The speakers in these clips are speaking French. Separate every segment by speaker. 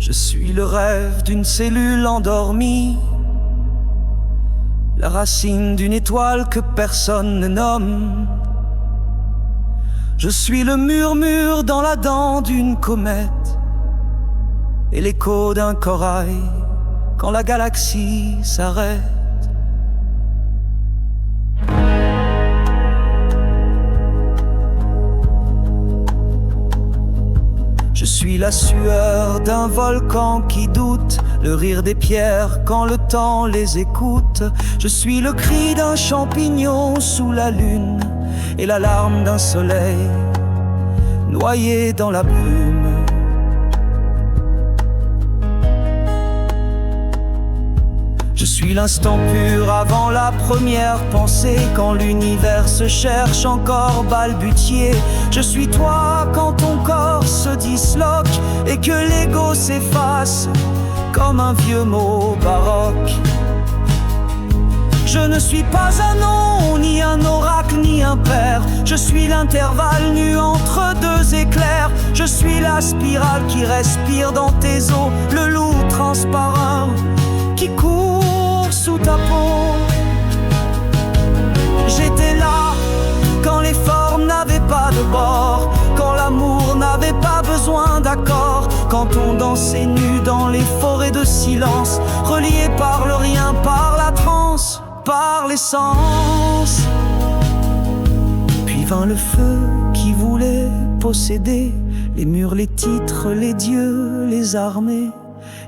Speaker 1: Je suis le rêve d'une cellule endormie, la racine d'une étoile que personne ne nomme. Je suis le murmure dans la dent d'une comète et l'écho d'un corail quand la galaxie s'arrête. Je suis la sueur d'un volcan qui doute, le rire des pierres quand le temps les écoute. Je suis le cri d'un champignon sous la lune et la larme d'un soleil noyé dans la brume. Je suis l'instant pur avant la première pensée, quand l'univers se cherche encore balbutié. Je suis toi quand ton corps se disloque et que l'ego s'efface comme un vieux mot baroque. Je ne suis pas un nom, ni un oracle, ni un père. Je suis l'intervalle nu entre deux éclairs. Je suis la spirale qui respire dans tes os, le loup transparent qui court sous ta peau. J'étais là quand les formes n'avaient pas de bord, quand l'amour n'avait pas besoin d'accords, quand on dansait nu dans les forêts de silence, reliés par le rien, par la transe, par l'essence. Puis vint le feu qui voulait posséder les murs, les titres, les dieux, les armées.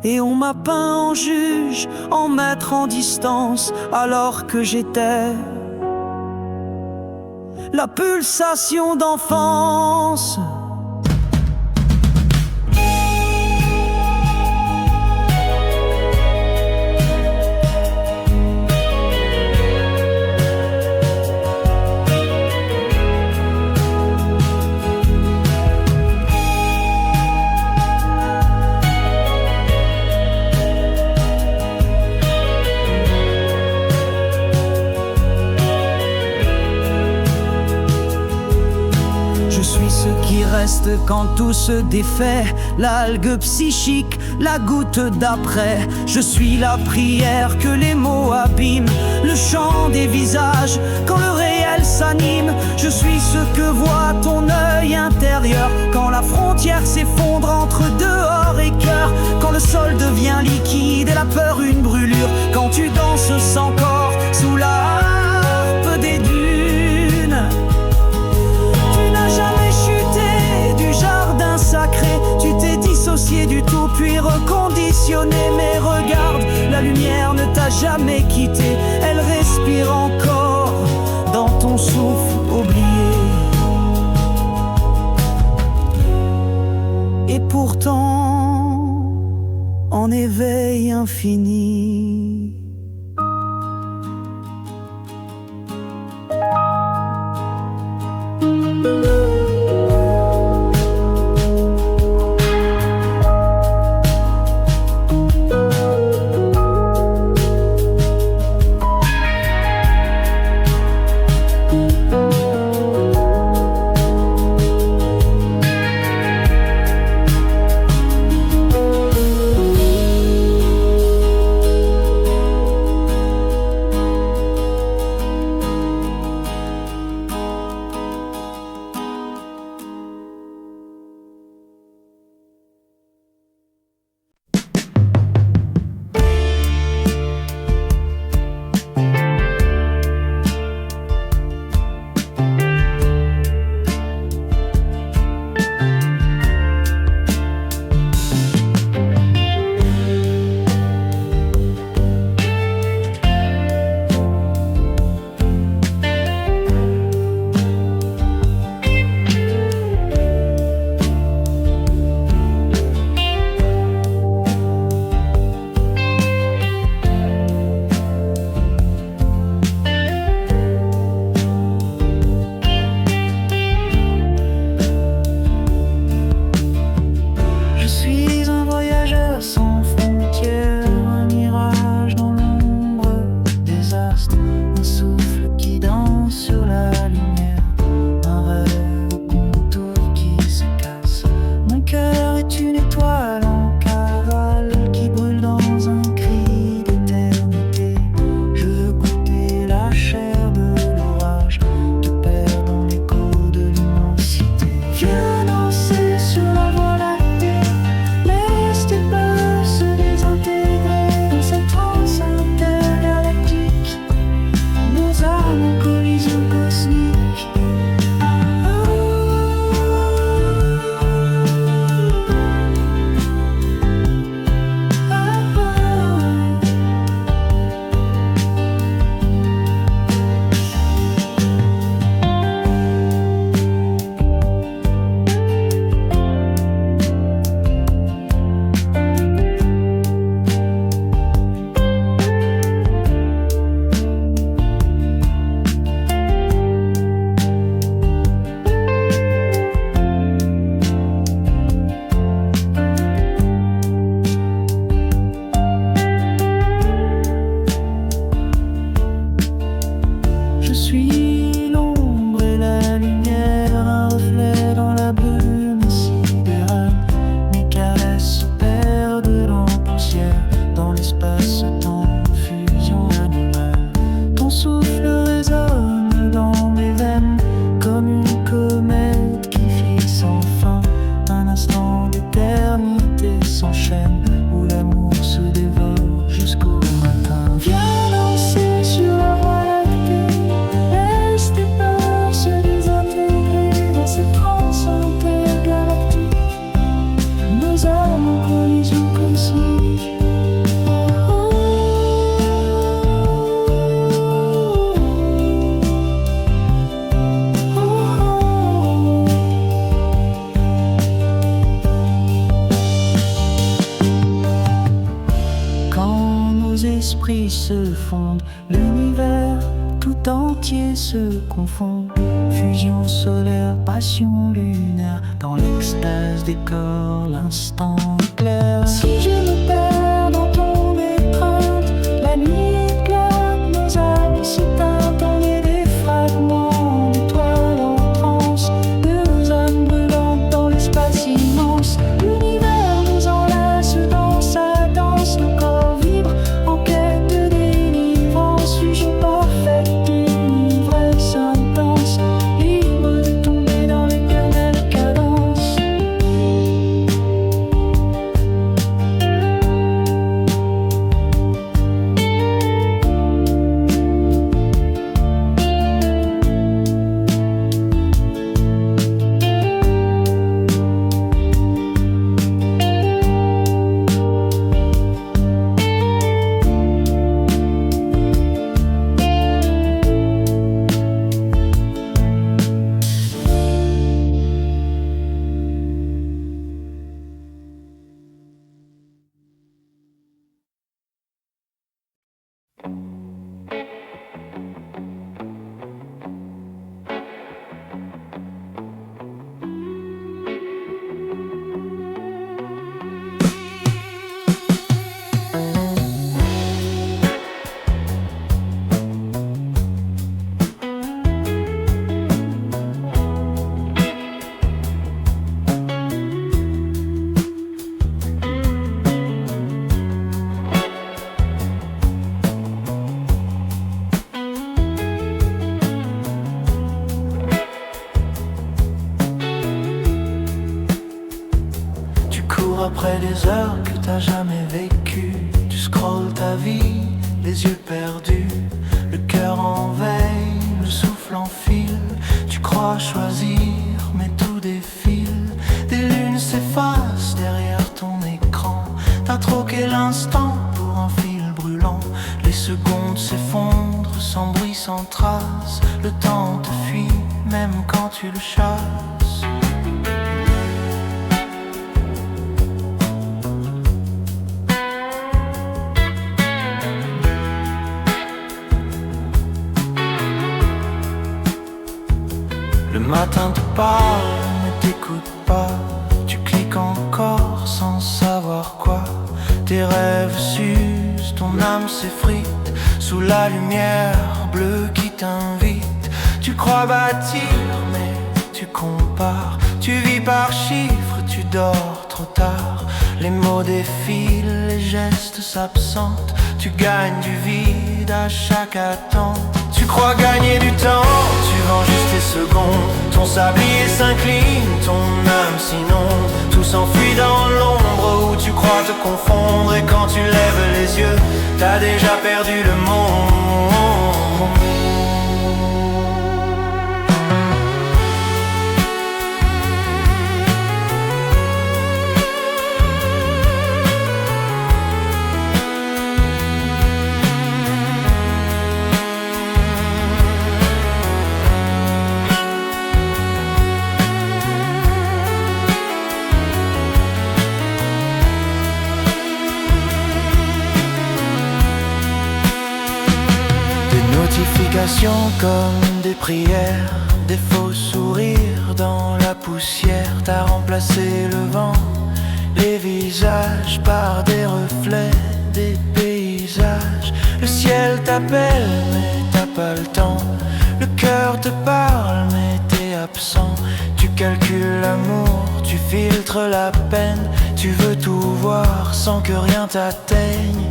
Speaker 1: Et on m'a peint en juge, en maître en distance, alors que j'étais la pulsation d'enfance. Je suis ce qui reste quand tout se défait, l'algue psychique, la goutte d'après. Je suis la prière que les mots abîment, le chant des visages quand le réel s'anime. Je suis ce que voit ton œil intérieur quand la frontière s'effondre entre dehors et cœur, quand le sol devient liquide et la peur une brûlure, quand tu danses sans corps sous la harpe des dunes. Sacré, tu t'es dissocié du tout puis reconditionné. Mais regarde, la lumière ne t'a jamais quitté, elle respire encore dans ton souffle oublié. Et pourtant, en éveil infini, nos esprits se fondent, l'univers tout entier se confond. Fusion solaire, passion lunaire, dans l'extase des corps, l'instant éclaire. Si je me perds dans ton étreinte, la nuit éclaire, nos âmes s'y teintent, on est des fragments d'étoiles en transe, de nos âmes brûlantes dans l'espace immense. L'univers nous enlace dans sa danse, nos corps vibrent en quête de délivrance. Fusion parfaite, une ivresse intense, libre de tomber dans l'éternelle cadence. Après des heures que t'as jamais vécues, tu scrolles ta vie, les yeux perdus, le cœur en veille, le souffle en fil. Tu crois choisir, mais tout défile. Des lunes s'effacent derrière ton écran. T'as troqué l'instant pour un fil brûlant. Les secondes s'effondrent sans bruit, sans trace. Le temps te fuit, même quand tu le chasses. Le matin te parle, mais t'écoutes pas. Tu cliques encore sans savoir quoi. Tes rêves s'usent, ton âme s'effrite sous la lumière bleue qui t'invite. Tu crois bâtir, mais tu compares. Tu vis par chiffres, tu dors trop tard. Les mots défilent, les gestes s'absentent. Tu gagnes du vide à chaque attente. Tu crois gagner du temps, tu vends juste tes secondes. Ton sablier s'incline, ton âme s'inonde. Tout s'enfuit dans l'ombre où tu crois te confondre. Et quand tu lèves les yeux, t'as déjà perdu le monde. Notifications comme des prières, des faux sourires dans la poussière. T'as remplacé le vent, les visages par des reflets, des paysages. Le ciel t'appelle mais t'as pas le temps. Le cœur te parle mais t'es absent. Tu calcules l'amour, tu filtres la peine. Tu veux tout voir sans que rien t'atteigne.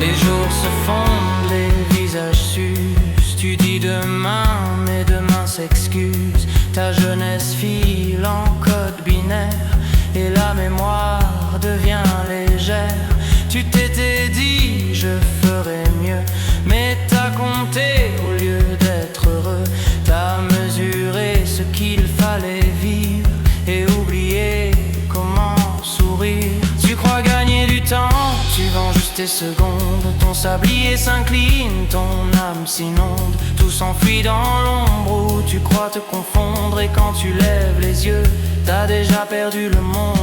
Speaker 1: Les jours se fondent, les visages s'usent. Tu dis demain, mais demain s'excuse. Ta jeunesse file en code binaire et la mémoire devient légère. Tu t'étais dit je ferai mieux, mais t'as compté au lieu d'être heureux. T'as mesuré ce qu'il fallait vivre et oublié comment sourire. Tu crois gagner du temps, tu vends juste tes secondes. Ton sablier s'incline, ton âme s'inonde. Tout s'enfuit dans l'ombre où tu crois te confondre. Et quand tu lèves les yeux, t'as déjà perdu le monde.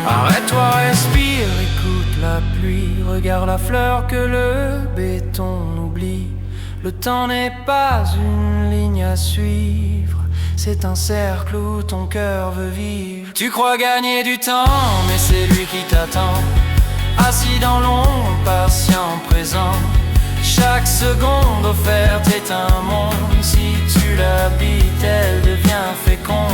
Speaker 1: Arrête-toi, respire, écoute la pluie. Regarde la fleur que le béton oublie. Le temps n'est pas une ligne à suivre, c'est un cercle où ton cœur veut vivre. Tu crois gagner du temps, mais c'est lui qui t'attend. Assis dans l'ombre, patient, présent. Chaque seconde offerte est un monde. Si tu l'habites, elle devient féconde.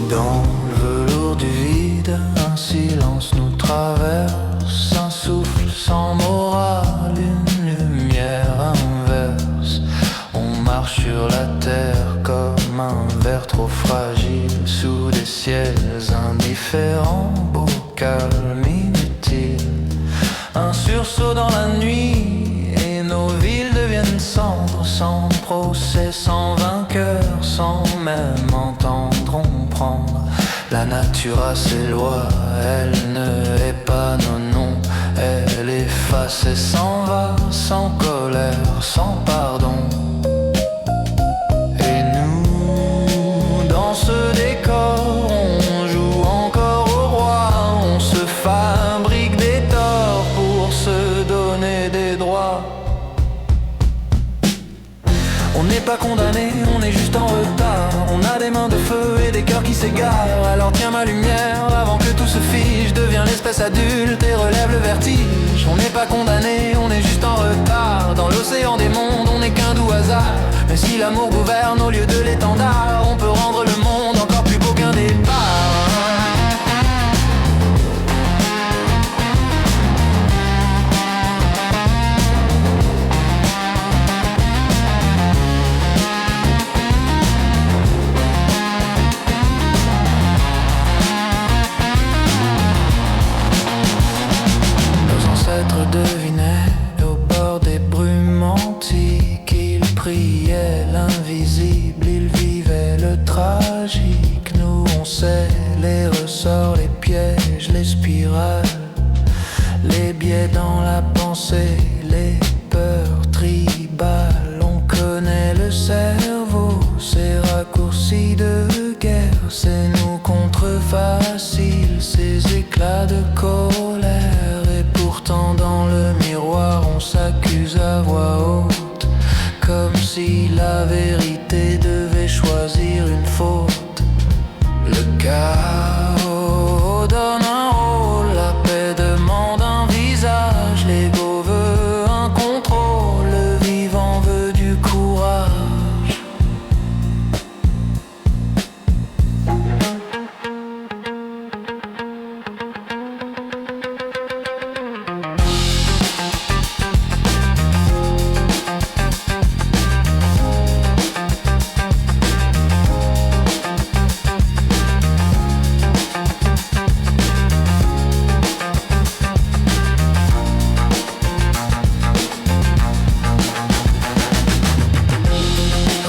Speaker 2: Dans le velours du vide, un silence nous traverse. Un souffle sans morale, une lumière inverse. On marche sur la terre comme un verre trop fragile, sous des ciels indifférents, beau calme inutile. Un sursaut dans la nuit et nos villes deviennent cendres. Sans procès, sans vainqueur, sans même entendre, on prend. La nature a ses lois, elle ne hait pas nos noms. Elle efface et s'en va, sans colère, sans pardon. Et nous, dans ce décor, on joue encore au roi. On se fabrique des torts pour se donner des droits. On n'est pas condamné, on est juste en retard. On a des mains de feu et des cœurs qui s'égarent. Alors tiens ma lumière avant que tout se fiche. Deviens l'espèce adulte et relève le vertige. On n'est pas condamné, on est juste en retard. Dans l'océan des mondes, on n'est qu'un doux hasard. Mais si l'amour gouverne au lieu de l'étendard, on peut rendre le monde encore plus beau qu'un départ. Devinait au bord des brumes antiques, il priait l'invisible, il vivait le tragique. ressorts, les pièges, les spirales, les biais dans la pensée, les peurs tribales. On connaît le cerveau, ces raccourcis de guerre, c'est nous contre facile, ces éclats de colère. Et pourtant dans le miroir on s'accuse à voix haute, comme si la vérité devait choisir une faute. Le chaos donne un rôle, la paix demande un visage, l'ego veut un contrôle, le vivant veut du courage.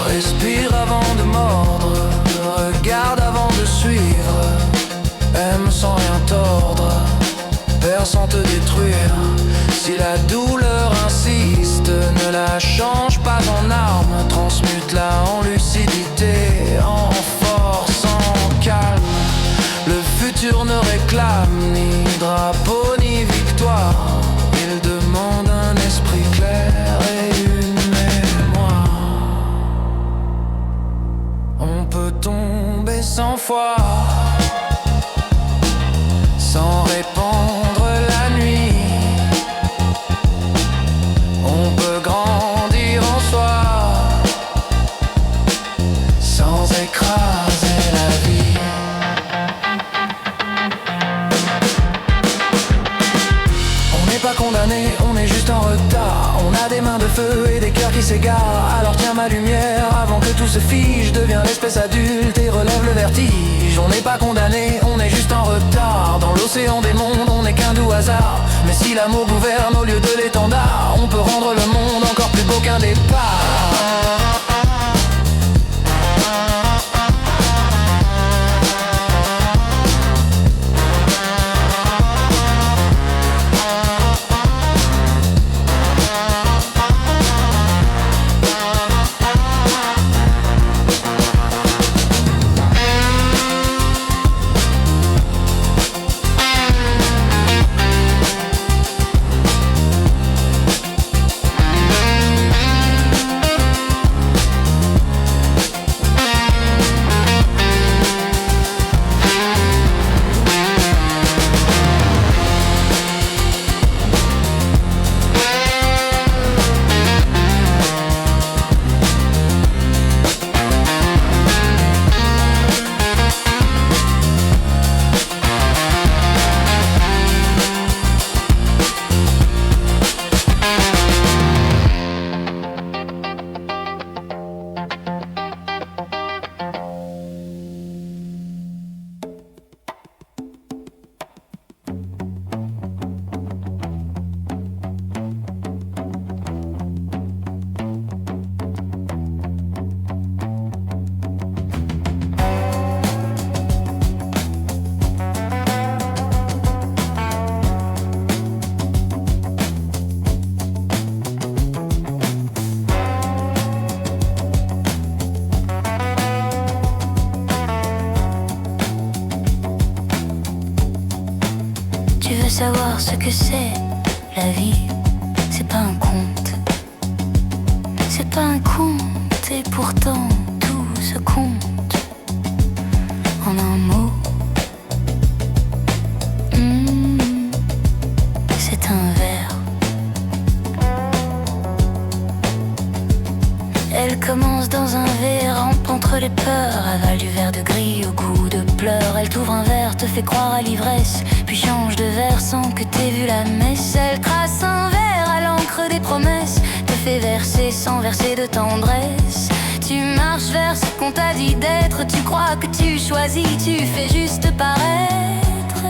Speaker 2: Respire avant de mordre, regarde avant de suivre, aime sans rien tordre, perd sans te détruire. Si la douleur insiste, ne la change pas en arme, transmute-la en lucidité, en force, en calme. Le futur ne réclame ni drapeau ni victoire, il demande un esprit clair et une mémoire. On peut tomber 100 fois sans répandre la nuit. On peut grandir en soi sans écraser la vie. On n'est pas condamné, on est juste en retard. On a des mains de feu et des cœurs qui s'égarent. Alors tiens ma lumière avant que tout se fige. Deviens l'espèce adulte et relève le vertige. On n'est pas condamné, on est juste en retard. Dans l'océan des mondes, on n'est qu'un doux hasard. Mais si l'amour gouverne au lieu de l'étendard, on peut rendre le monde encore plus beau qu'un départ.
Speaker 3: Tu veux savoir ce que c'est, la vie, c'est pas un conte. C'est pas un conte et pourtant tout se compte en un mot. C'est un verre. Elle commence dans un verre, rampe entre les peurs, avale du verre de gris au goût de pleurs. Elle t'ouvre un verre, te fait croire à l'ivresse, puis change de verre sans que t'aies vu la messe. Elle trace un verre à l'encre des promesses, te fait verser sans verser de tendresse. Tu marches vers ce qu'on t'a dit d'être, tu crois que tu choisis, tu fais juste paraître.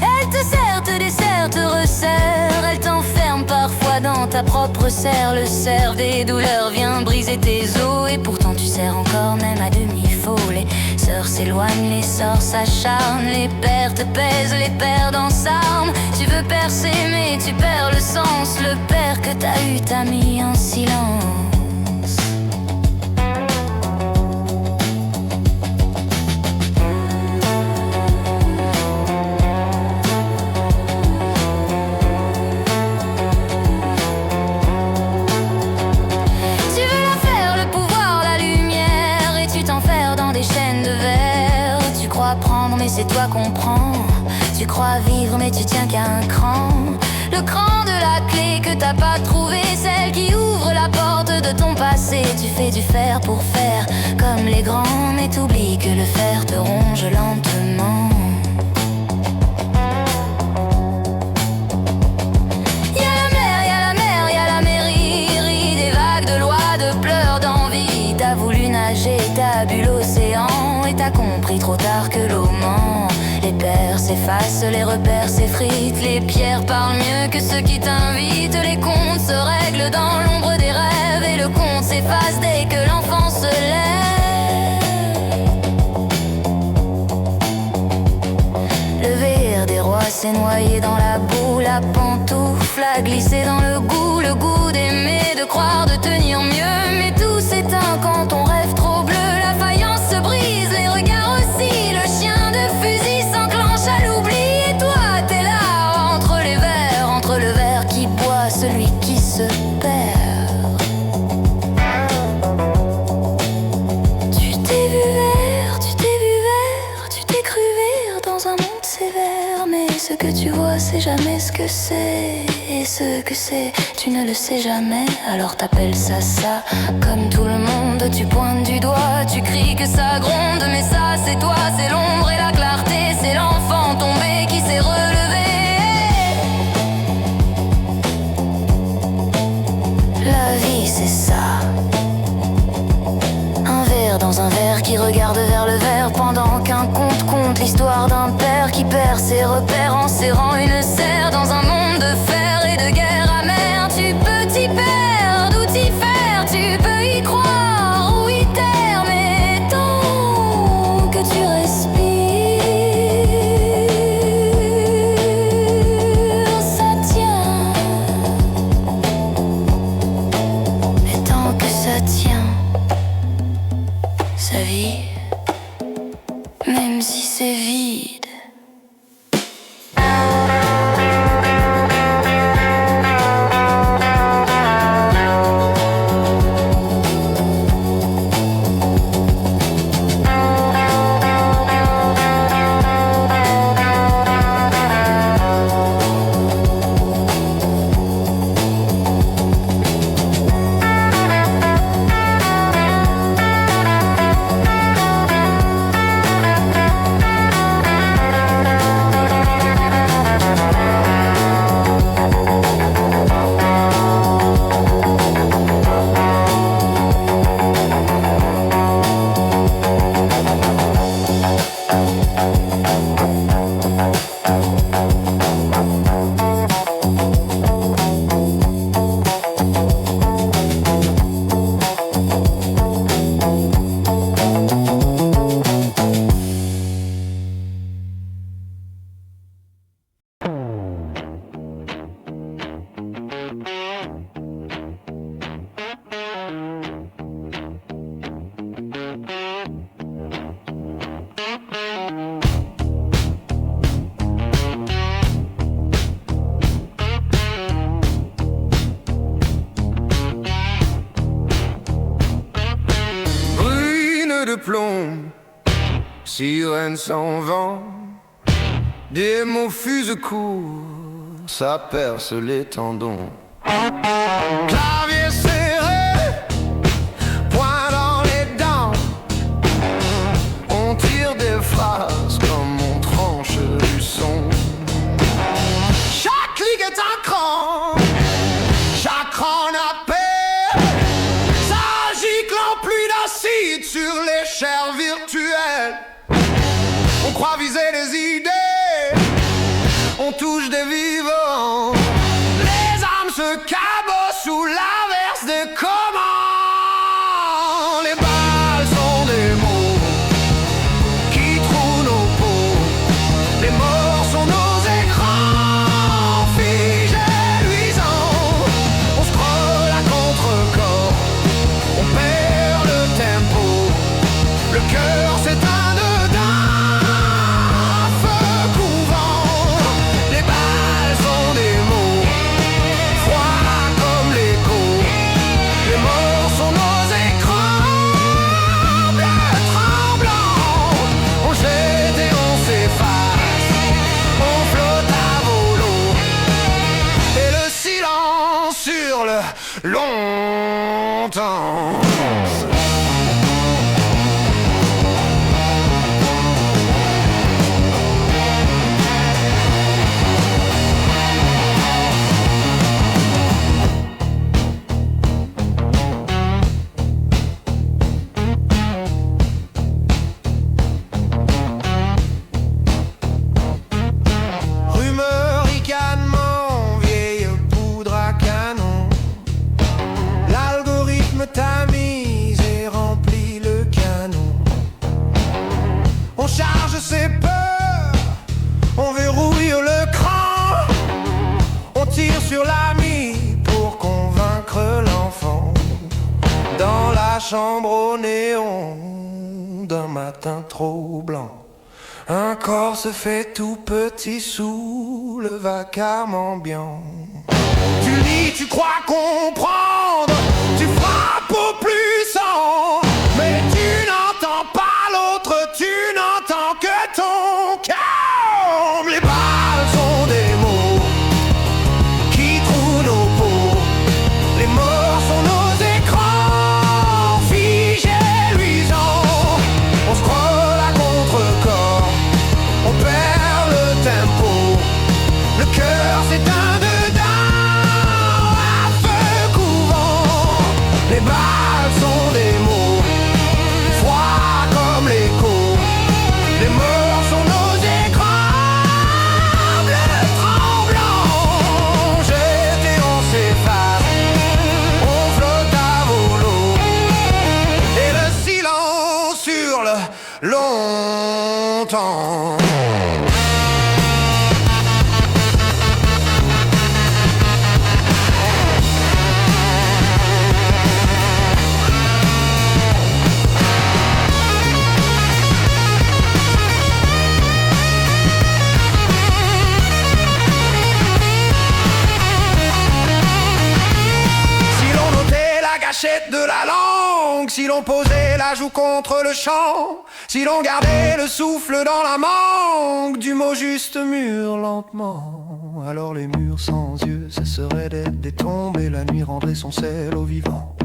Speaker 3: Elle te sert, te dessert, te resserre, elle t'enferme parfois dans ta sa propre serre. Le cerf des douleurs vient briser tes os, et pourtant tu serres encore même à demi-faux. Les sœurs s'éloignent, les sorts s'acharnent, les pères te pèsent, les pères dans s'arment. Tu veux percer mais tu perds le sens. Le père que t'as eu t'a mis en silence. Mais c'est toi qu'on prend. Tu crois vivre mais tu tiens qu'à un cran. Le cran de la clé que t'as pas trouvé, celle qui ouvre la porte de ton passé. Tu fais du fer pour faire comme les grands, mais t'oublies que le fer te ronge lentement. Y'a la mer, y'a la mer, y'a la mairie, rit des vagues de lois, de pleurs, d'envie. T'as voulu nager, t'as bu l'océan, et t'as compris trop tard que l'eau ment. Les pères s'effacent, les repères s'effritent, les pierres parlent mieux que ceux qui t'invitent. Les comptes se règlent dans l'ombre des rêves, et le compte s'efface dès que l'enfant se lève. Le verre des rois s'est noyé dans la boue, la pantoufle a glissé dans le goût d'aimer, de croire, de tenir mieux. Mais tout s'éteint quand on rêve trop bleu, la faïence se brise, les regards aussi, le chien de fusil s'enclenche à l'oubli. Et toi t'es là entre les verres, entre le verre qui boit, celui qui se perd. Tu t'es vu vert, tu t'es vu vert, tu t'es cru vert dans un monde sévère. Mais ce que tu vois c'est jamais ce que c'est, et ce que c'est tu ne le sais jamais. Alors t'appelles ça ça, comme tout le monde. Tu pointes du doigt, tu cries que ça gronde. Mais ça c'est toi, c'est l'ombre et la clarté. C'est l'enfant tombé qui s'est relevé. La vie c'est ça, un verre dans un verre qui regarde vers le verre, pendant qu'un conte conte l'histoire d'un père qui perd ses repères en serrant une serre dans un monde de fer et de guerre amère. Tu peux t'y perdre ou t'y faire, tu peux y croire ou y taire, mais tant que tu respires, ça tient. Et tant que ça tient, ça vit, même si c'est vide.
Speaker 2: De plomb, sirène sans vent, des mots fusent courts, ça perce les tendons. Clavier serré, poing dans les dents, on tire des phrases comme on tranche du son. Chaque ligue est un cran, chaque cran appelle. Sur les chairs virtuelles, on croit viser des idées, on touche des vivants. Les âmes se cabossent dedans, feu couvent. Les balles sont des mots, froids comme l'écho. Les morts sont nos écrans, bleus tremblants. On jette et on s'efface, on flotte à volo. Et le silence hurle longtemps. Rumeur, ricanement, vieille poudre à canon. L'algorithme tamise et remplit le canon. On charge ses peurs, on verrouille le cran. On tire sur l'ami pour convaincre l'enfant. Dans la chambre au néon d'un matin trop blanc, un corps se fait tout petit sous le vacarme ambiant. Tu lis, tu crois comprendre, tu frappes au puissant, mais tu n'entends pas l'autre, tu n'entends que ton cœur. Les balles sont des mots qui trouent nos peaux. Les morts sont nos écrans, figés, luisants. On scrolle à contre-corps, on perd le tempo. Le cœur s'éteint dedans, à feu couvent. Les balles sont des mots, froids comme l'écho. Les morts sont nos écrans, bleus tremblants. Jetés, on s'efface, on flotte à volo. Et le silence hurle longtemps. Si l'on ôtait la gâchette de la langue, si l'on posait la joue contre le champ, si l'on gardait le souffle dans la mangue, du mot juste mûr lentement, alors les murs sans yeux cesseraient d'être des tombes et la nuit rendrait son sel aux vivants.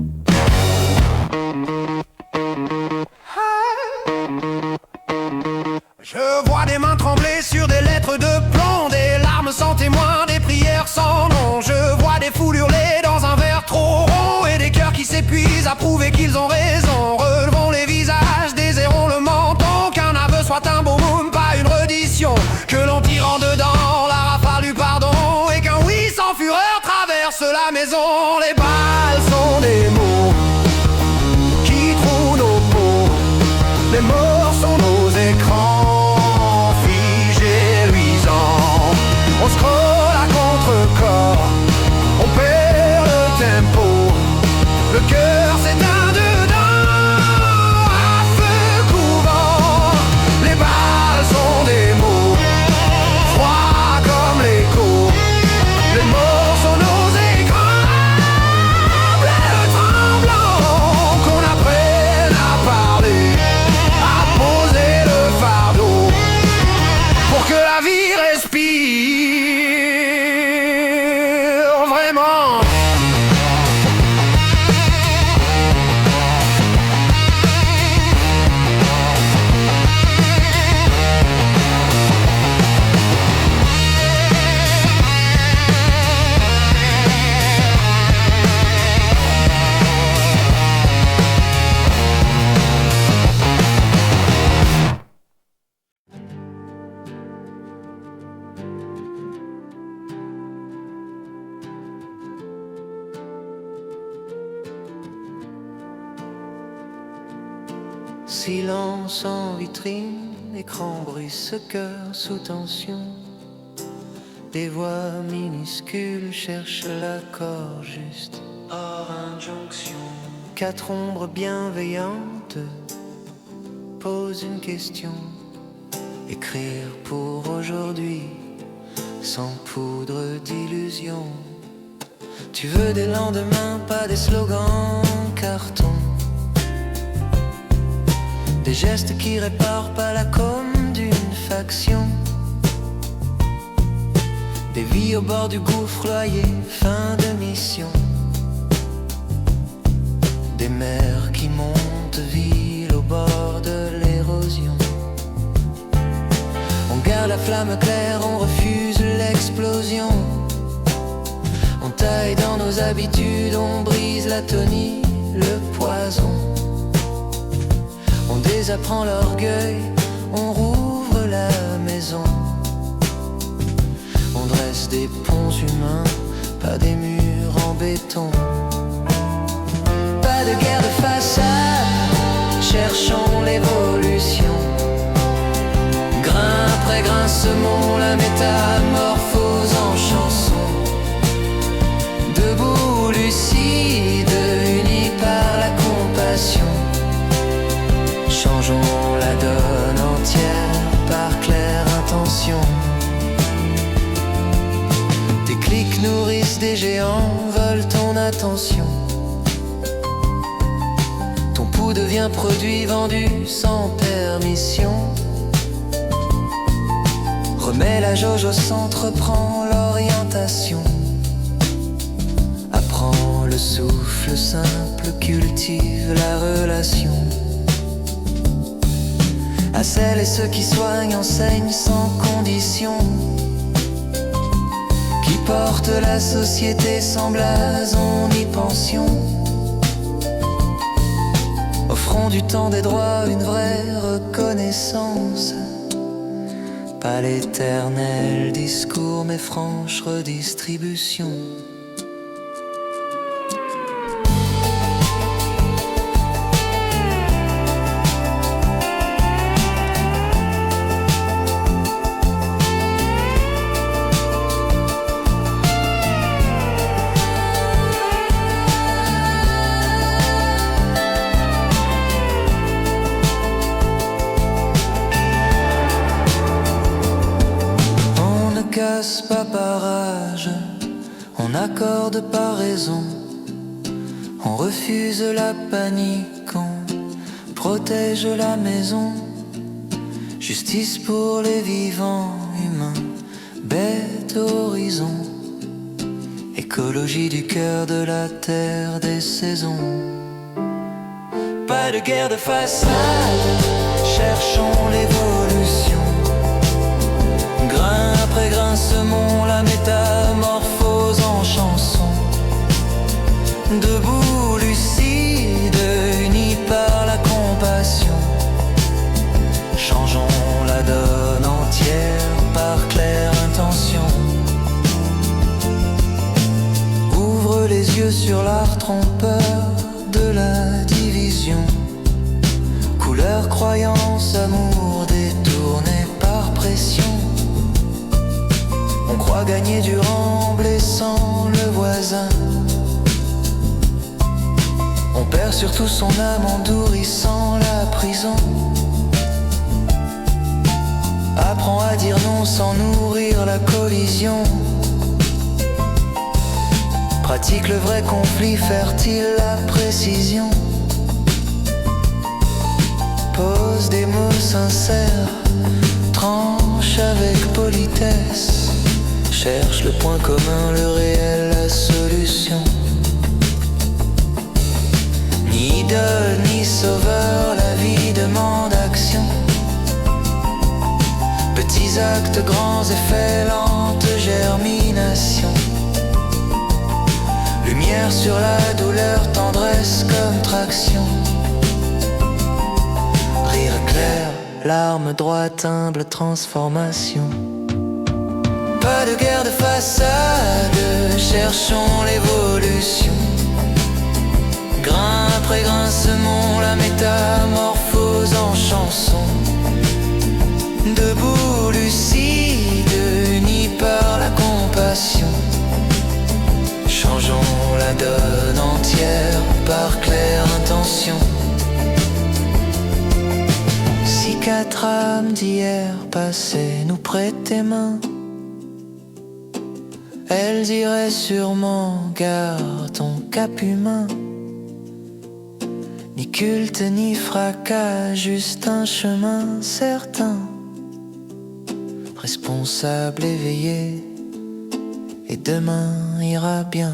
Speaker 2: Je vois des mains trembler sur des lettres de plomb, des larmes sans témoin, des prières sans nom. Je vois des foules hurler dans un verre trop rond et des cœurs qui s'épuisent à prouver qu'ils ont raison. Relevons les visages, déserrons le menton, qu'un aveu soit un beau boom, pas une reddition. Que l'on tire en dedans la rafale du pardon et qu'un oui sans fureur traverse la maison. Les balles sont des mots qui trouent nos peaux. Les morts sont nos écrans, figés, luisants. On scrolle à contre-corps, on perd le tempo. Le cœur s'éteint dedans, à feu couvent. Les balles sont des mots, froids comme l'écho. Les morts sont nos écrans, bleus tremblants. Qu'on apprenne à parler, à poser le fardeau, pour que la vie respire vraiment. Silence en vitrine, écran brise cœur sous tension. Des voix minuscules cherchent l'accord juste hors injonction. Quatre ombres bienveillantes pose une question. Écrire pour aujourd'hui, sans poudre d'illusion. Tu veux des lendemains, pas des slogans en carton. Des gestes qui réparent pas la com d'une faction. Des vies au bord du gouffre loyé, fin de mission. Des mers qui montent ville au bord de l'érosion. On garde la flamme claire, on refuse l'explosion. On taille dans nos habitudes, on brise l'atonie, le poison. On désapprend l'orgueil, on rouvre la maison. On dresse des ponts humains, pas des murs en béton. Pas de guerre de façade, cherchons l'évolution. Grain après grain semons la métamorphose en chanson. Debout, lucide, unis par la compassion. Changeons la donne entière par claire intention. Tes clics nourrissent des géants, volent ton attention. Ton pouls devient produit vendu sans permission. Remets la jauge au centre, prends l'orientation. Apprends le souffle simple, cultive la relation. À celles et ceux qui soignent, enseignent sans condition. Qui portent la société sans blason ni pension. Offrons du temps des droits, une vraie reconnaissance. Pas l'éternel discours, mais franche redistribution. Casse pas par âge, on accorde pas raison. On refuse la panique, on protège la maison. Justice pour les vivants humains, bête horizon. Écologie du cœur de la terre des saisons. Pas de guerre de façade, cherchons l'évolution. Grain après grain semons la métamorphose en chanson. Debout, lucide, unis par la compassion. Changeons la donne entière par claire intention. Ouvre les yeux sur l'art trompeur de la division. Couleur, croyance, amour détourné par pression. On croit gagner du rang en blessant le voisin. On perd surtout son âme en nourrissant la prison. Apprends à dire non sans nourrir la collision. Pratique le vrai conflit, fertile la précision. Pose des mots sincères, tranche avec politesse. Cherche le point commun, le réel, la solution. Ni idole, ni sauveur, la vie demande action. Petits actes, grands effets, lente germination. Lumière sur la douleur, tendresse comme traction. Rire clair, larmes droite, humble transformation. Pas de guerre de façade, cherchons l'évolution. Grain après grain semons la métamorphose en chanson. Debout, lucide, unis par la compassion. Changeons la donne entière par claire intention. quatre âmes d'hier passées nous prêtaient main. Elles diraient sûrement garde ton cap humain. Ni culte ni fracas, juste un chemin certain. Responsable éveillé, et demain ira bien.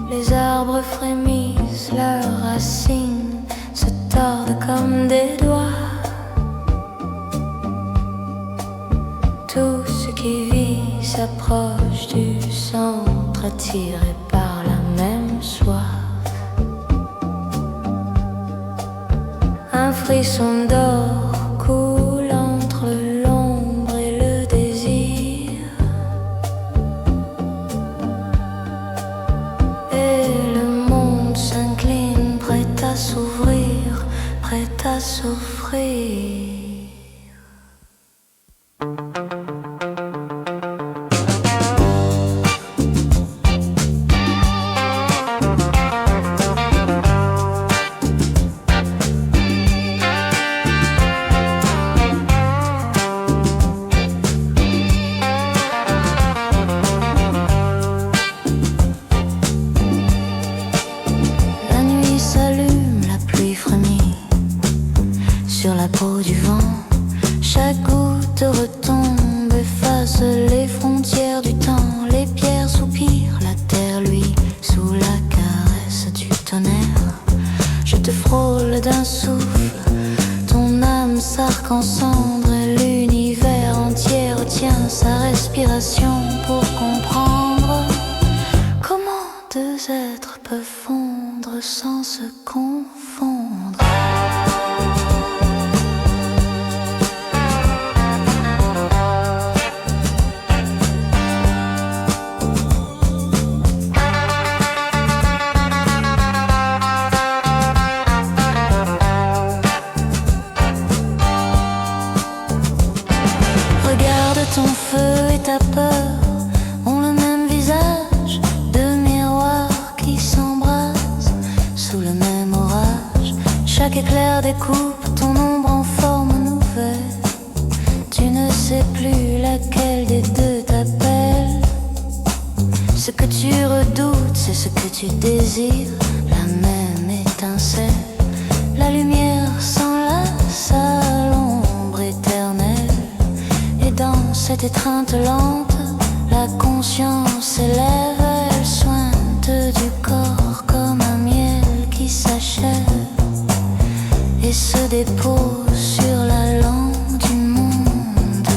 Speaker 3: Les arbres frémissent, leurs racines se tordent comme des doigts. Tout ce qui vit s'approche du centre, attiré par la même soif. Un frisson d'or coule entre l'ombre et le désir. Et le monde s'incline, prêt à s'ouvrir, prêt à s'offrir. Sur la peau du vent, chaque goutte retombe, efface les frontières du temps. Les pierres soupirent, la terre lui sous la caresse du tonnerre. Je te frôle d'un souffle, ton âme s'arc en cendres, et l'univers entier retient sa respiration pour comprendre comment deux êtres peuvent fondre sans se confondre. Ton feu et ta peur ont le même visage, deux miroirs qui s'embrasent sous le même orage. Chaque éclair découpe ton ombre en forme nouvelle. Tu ne sais plus laquelle des deux t'appelle. Ce que tu redoutes, c'est ce que tu désires, la même étincelle. La lumière s'enlace à l'ombre éternelle. Et dans cette étreinte lente, la conscience s'élève, elle sointe du corps comme un se dépose sur la langue du monde.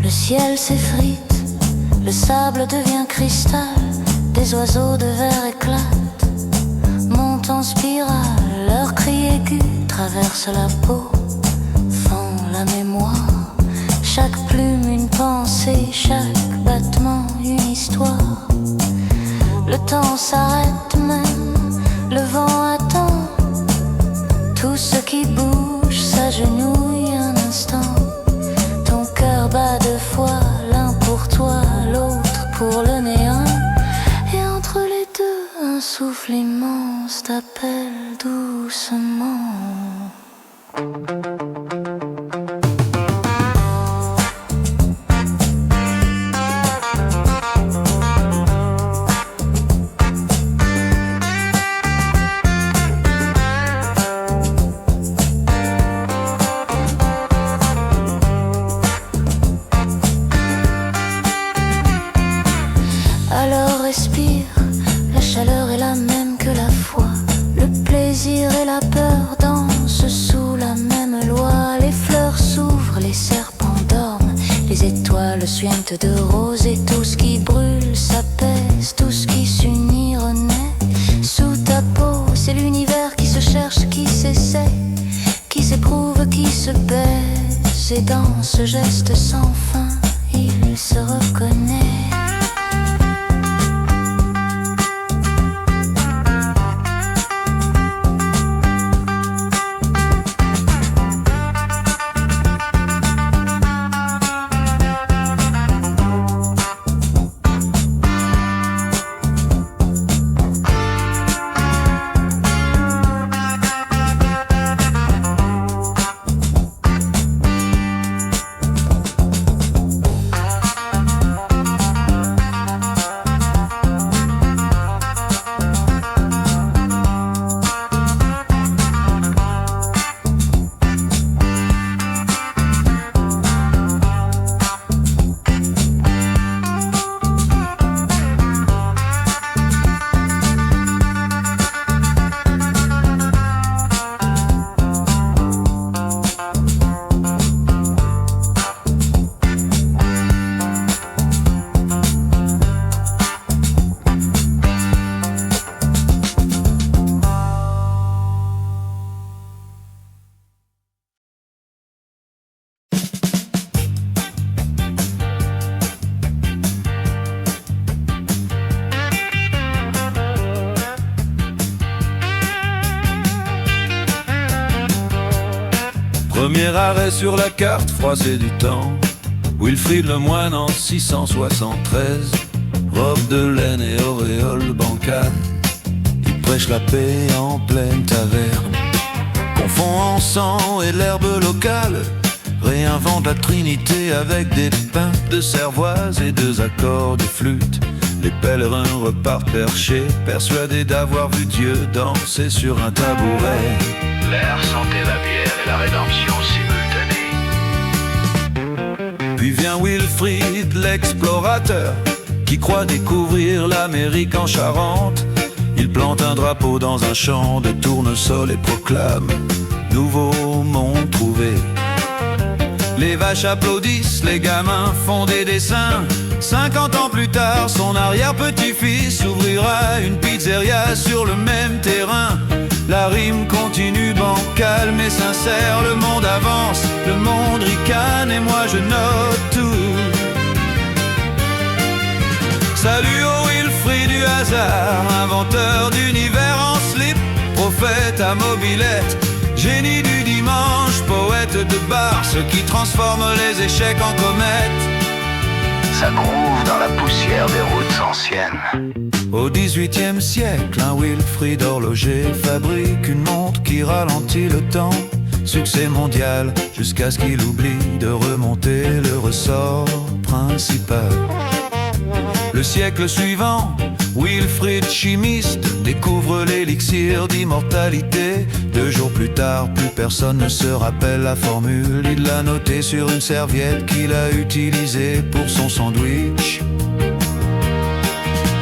Speaker 3: Le ciel s'effrite, le sable devient cristal, des oiseaux de verre éclatent, montent en spirale, leurs cris aigus traversent la peau, font la mémoire. Chaque plume une pensée, chaque battement une histoire. Le temps s'arrête même, le vent attend. Tout ce qui bouge s'agenouille un instant. Ton cœur bat deux fois, l'un pour toi, l'autre pour le néant. Et entre les deux, un souffle immense t'appelle doucement. Alors respire, la chaleur est la même que la foi. Le plaisir et la peur dansent sous la même loi. Les fleurs s'ouvrent, les serpents dorment, les étoiles suintent de rose. Et tout ce qui brûle s'apaise, tout ce qui s'unit renaît. Sous ta peau, c'est l'univers qui se cherche, qui s'essaie, qui s'éprouve, qui se baise. Et dans ce geste sans fin, il se reconnaît.
Speaker 4: Premier arrêt sur la carte froissée du temps, Wilfrid Lemoine en 673. Robe de laine et auréole bancale, il prêche la paix en pleine taverne. Confond encens et l'herbe locale, réinvente la trinité avec des pains de cervoise et deux accords de flûte. Les pèlerins repartent perchés, persuadés d'avoir vu Dieu danser sur un tabouret.
Speaker 5: L'air sentait la bière et la rédemption simultanée.
Speaker 4: Puis vient Wilfrid, l'explorateur, qui croit découvrir l'Amérique en Charente. Il plante un drapeau dans un champ de tournesol et proclame: nouveau monde trouvé. Les vaches applaudissent, les gamins font des dessins. 50 ans plus tard, son arrière-petit-fils ouvrira une pizzeria sur le même terrain. La rime continue bancale mais sincère. Le monde avance, le monde ricane et moi je note tout. Salut au Wilfrid du hasard, inventeur d'univers en slip, prophète à mobilette, génie du dimanche, poète de bar, ce qui transforme les échecs en comètes.
Speaker 5: Ça groove dans la poussière des routes anciennes.
Speaker 4: Au XVIIIe siècle, un Wilfrid horloger fabrique une montre qui ralentit le temps. Succès mondial jusqu'à ce qu'il oublie de remonter le ressort principal. Le siècle suivant, Wilfried, chimiste, découvre l'élixir d'immortalité. 2 jours plus tard, plus personne ne se rappelle la formule. Il l'a notée sur une serviette qu'il a utilisée pour son sandwich.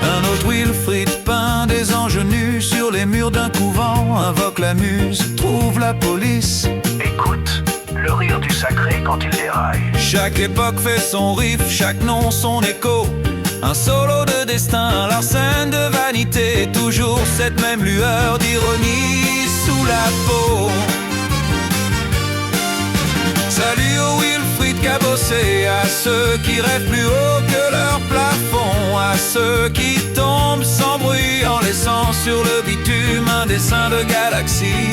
Speaker 4: Un autre Wilfried peint des anges nus sur les murs d'un couvent, invoque la muse, trouve la police.
Speaker 5: Écoute le rire du sacré quand il déraille.
Speaker 4: Chaque époque fait son riff, chaque nom son écho. Un solo de destin, l'arsène de vanité. Toujours cette même lueur d'ironie sous la peau. Salut aux Wilfried cabossés, à ceux qui rêvent plus haut que leur plafond, à ceux qui tombent sans bruit en laissant sur le bitume un dessin de galaxie.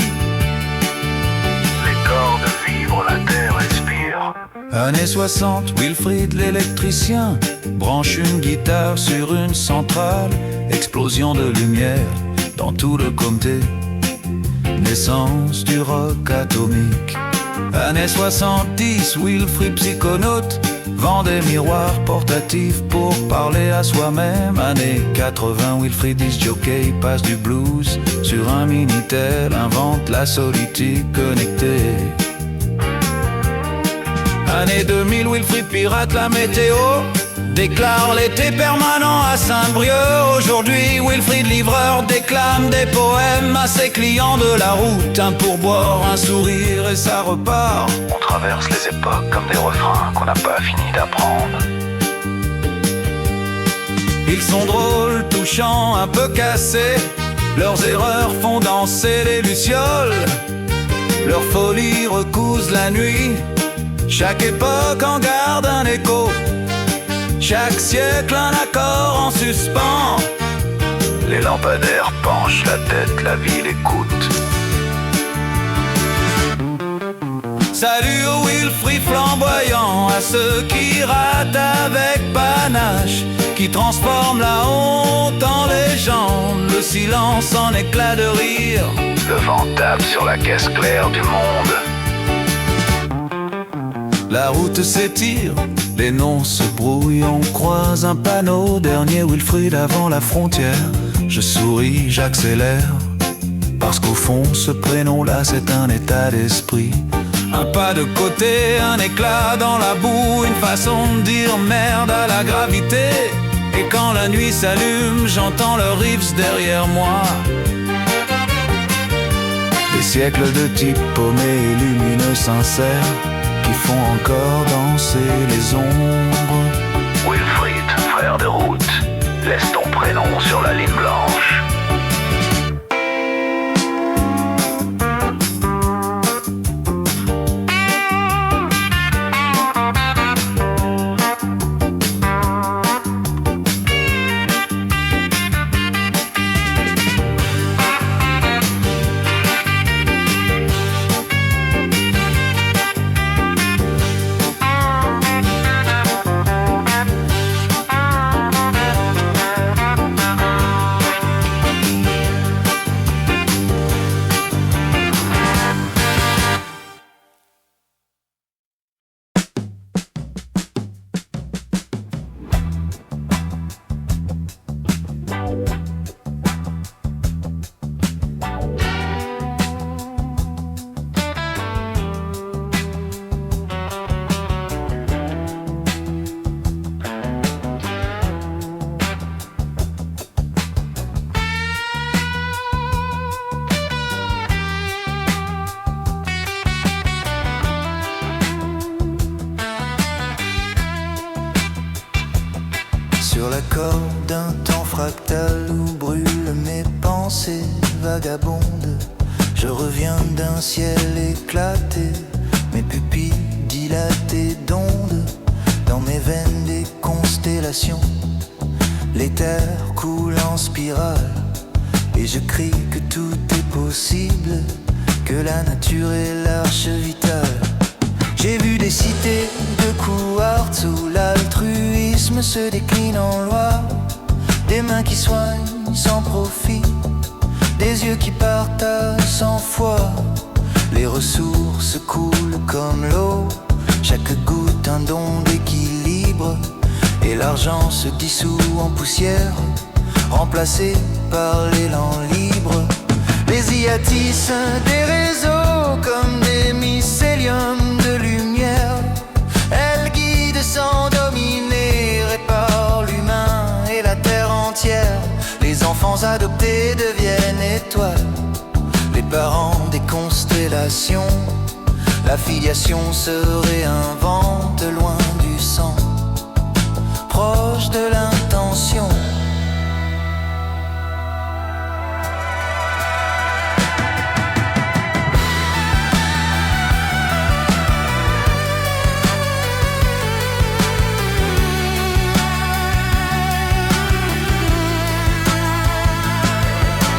Speaker 5: Les corps de vivre, la terre respire.
Speaker 4: Années 60, Wilfried l'électricien branche une guitare sur une centrale. Explosion de lumière dans tout le comté. Naissance du rock atomique. Années 70, Wilfried psychonaute vend des miroirs portatifs pour parler à soi-même. Années 80, Wilfried disc jockey passe du blues sur un Minitel, invente la solitude connectée. Année 2000, Wilfried pirate la météo, déclare l'été permanent à Saint-Brieuc. Aujourd'hui, Wilfried livreur déclame des poèmes à ses clients de la route. Un pourboire, un sourire et ça repart.
Speaker 5: On traverse les époques comme des refrains qu'on n'a pas fini d'apprendre.
Speaker 4: Ils sont drôles, touchants, un peu cassés. Leurs erreurs font danser les lucioles. Leur folie recouse la nuit. Chaque époque en garde un écho. Chaque siècle un accord en suspens.
Speaker 5: Les lampadaires penchent la tête, la ville écoute.
Speaker 4: Salut aux Wilfried flamboyants, à ceux qui ratent avec panache, qui transforment la honte en légende, le silence en éclat de rire.
Speaker 5: Le vent tape sur la caisse claire du monde.
Speaker 4: La route s'étire, les noms se brouillent, on croise un panneau, dernier Wilfried avant la frontière. Je souris, j'accélère, parce qu'au fond ce prénom-là c'est un état d'esprit. Un pas de côté, un éclat dans la boue, une façon de dire merde à la gravité. Et quand la nuit s'allume, j'entends le riffs derrière moi. Des siècles de types paumés et lumineux sincères qui font encore danser les ombres.
Speaker 5: Wilfried, frère de route, laisse ton prénom sur la ligne blanche.
Speaker 2: Sur la corde d'un temps fractal où brûlent mes pensées vagabondes, je reviens d'un ciel éclaté, mes pupilles dilatées d'ondes, dans mes veines des constellations. L'éther coule en spirale et je crie que tout est possible, que la nature est l'arche vitale. J'ai vu des cités de quartz où l'altruisme se décline en loi, des mains qui soignent sans profit, des yeux qui partagent sans foi. Les ressources coulent comme l'eau, chaque goutte un don d'équilibre, et l'argent se dissout en poussière remplacés par l'élan libre. Les hiatisses des réseaux comme des mycéliums de lumière. Elles guident sans dominer, réparent l'humain et la terre entière. Les enfants adoptés deviennent étoiles, les parents des constellations. La filiation se réinvente loin du sang, proche de l'intention.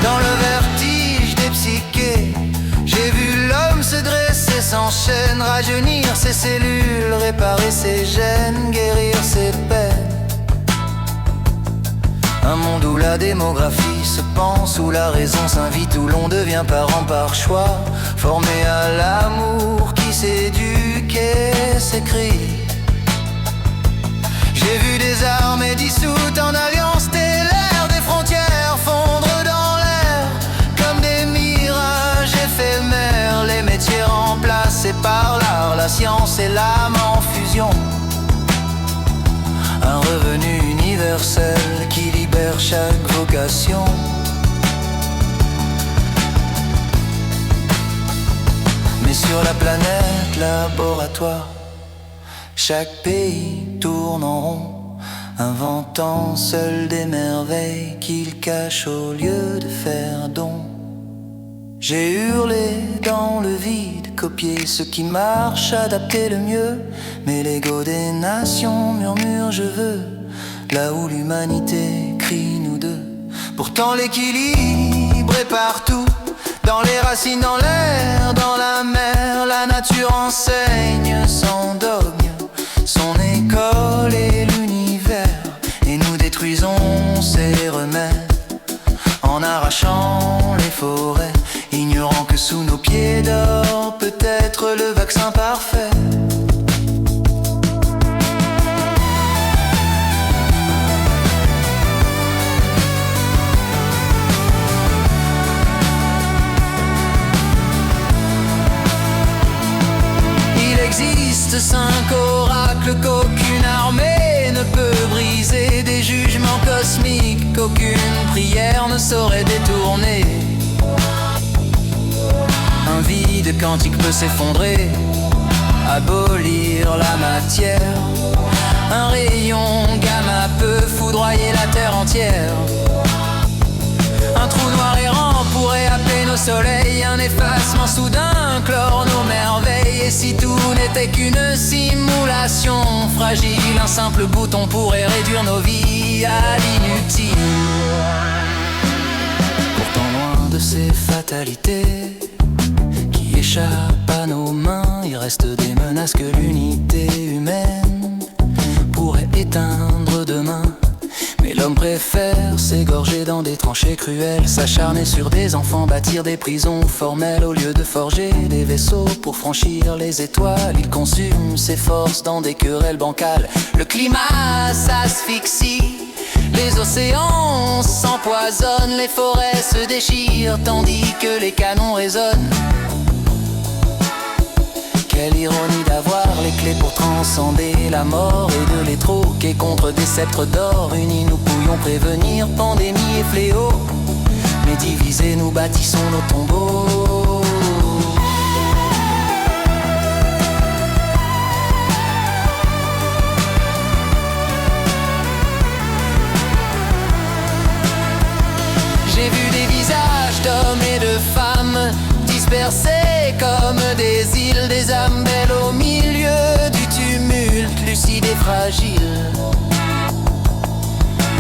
Speaker 2: Dans le vertige des psychés, j'ai vu l'homme se dresser sans chaîne, rajeunir ses cellules, réparer ses gènes, guérir ses peines. Un monde où la démographie se pense, où la raison s'invite, où l'on devient parent par choix, formé à l'amour qui s'éduque et s'écrit. J'ai vu des armées dissoutes en alliance stellaire, des frontières fondre dans l'air comme des mirages éphémères, les métiers remplacés par l'art, la science et l'âme en fusion. Un revenu universel qui libère chaque vocation. Mais sur la planète laboratoire, chaque pays tourne en rond, inventant seul des merveilles qu'il cache au lieu de faire don. J'ai hurlé dans le vide, copié ce qui marche, adapter le mieux. Mais l'ego des nations murmure je veux, là où l'humanité crie nous deux. Pourtant l'équilibre est partout, dans les racines, dans l'air, dans la mer. La nature enseigne sans dogme, son école est l'univers. Et nous détruisons ses remèdes en arrachant les forêts, ignorant que sous nos pieds dort peut-être le vaccin parfait. Il existe 5 oracles qu'aucune armée ne peut briser, des jugements cosmiques qu'aucune prière ne saurait détourner. Un vide quantique peut s'effondrer, abolir la matière. Un rayon gamma peut foudroyer la terre entière. Un trou noir errant pourrait happer nos soleils, un effacement soudain clore nos merveilles. Et si tout n'était qu'une simulation fragile, un simple bouton pourrait réduire nos vies à l'inutile. Pourtant loin de ces fatalités qui échappent à nos mains, il reste des menaces que l'unité humaine pourrait éteindre demain. Mais l'homme préfère s'égorger dans des tranchées cruelles, s'acharner sur des enfants, bâtir des prisons formelles au lieu de forger des vaisseaux pour franchir les étoiles. Il consume ses forces dans des querelles bancales. Le climat s'asphyxie, les océans s'empoisonnent, les forêts se déchirent tandis que les canons résonnent. Quelle ironie d'avoir les clés pour transcender la mort et de les troquer contre des sceptres d'or. Unis nous pourrions prévenir pandémie et fléaux, mais divisés nous bâtissons nos tombeaux. J'ai vu des visages d'hommes et de femmes dispersés comme des îles, des âmes belles au milieu du tumulte, lucides et fragiles.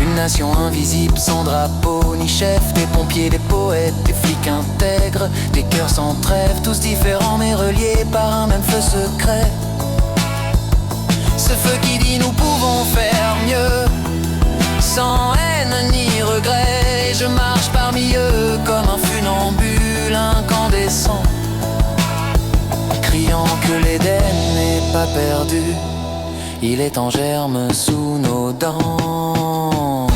Speaker 2: Une nation invisible sans drapeau ni chef, des pompiers, des poètes, des flics intègres, des cœurs sans trêve, tous différents mais reliés par un même feu secret. Ce feu qui dit nous pouvons faire mieux, sans haine ni regret. Et je marche parmi eux comme un funambule incandescent, criant que l'Éden n'est pas perdu, il est en germe sous nos dents.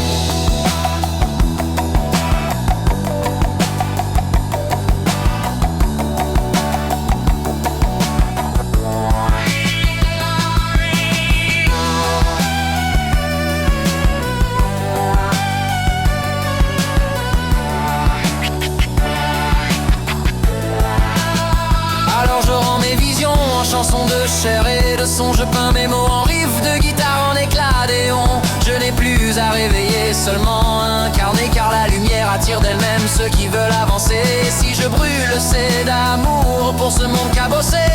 Speaker 6: chansons de chair et de son. Je peins mes mots en riff de guitare, en éclat d'éon. Je n'ai plus à réveiller, seulement à incarner, car la lumière attire d'elle-même ceux qui veulent avancer. Et si je brûle, c'est d'amour pour ce monde cabossé,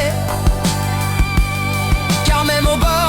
Speaker 6: car même au bord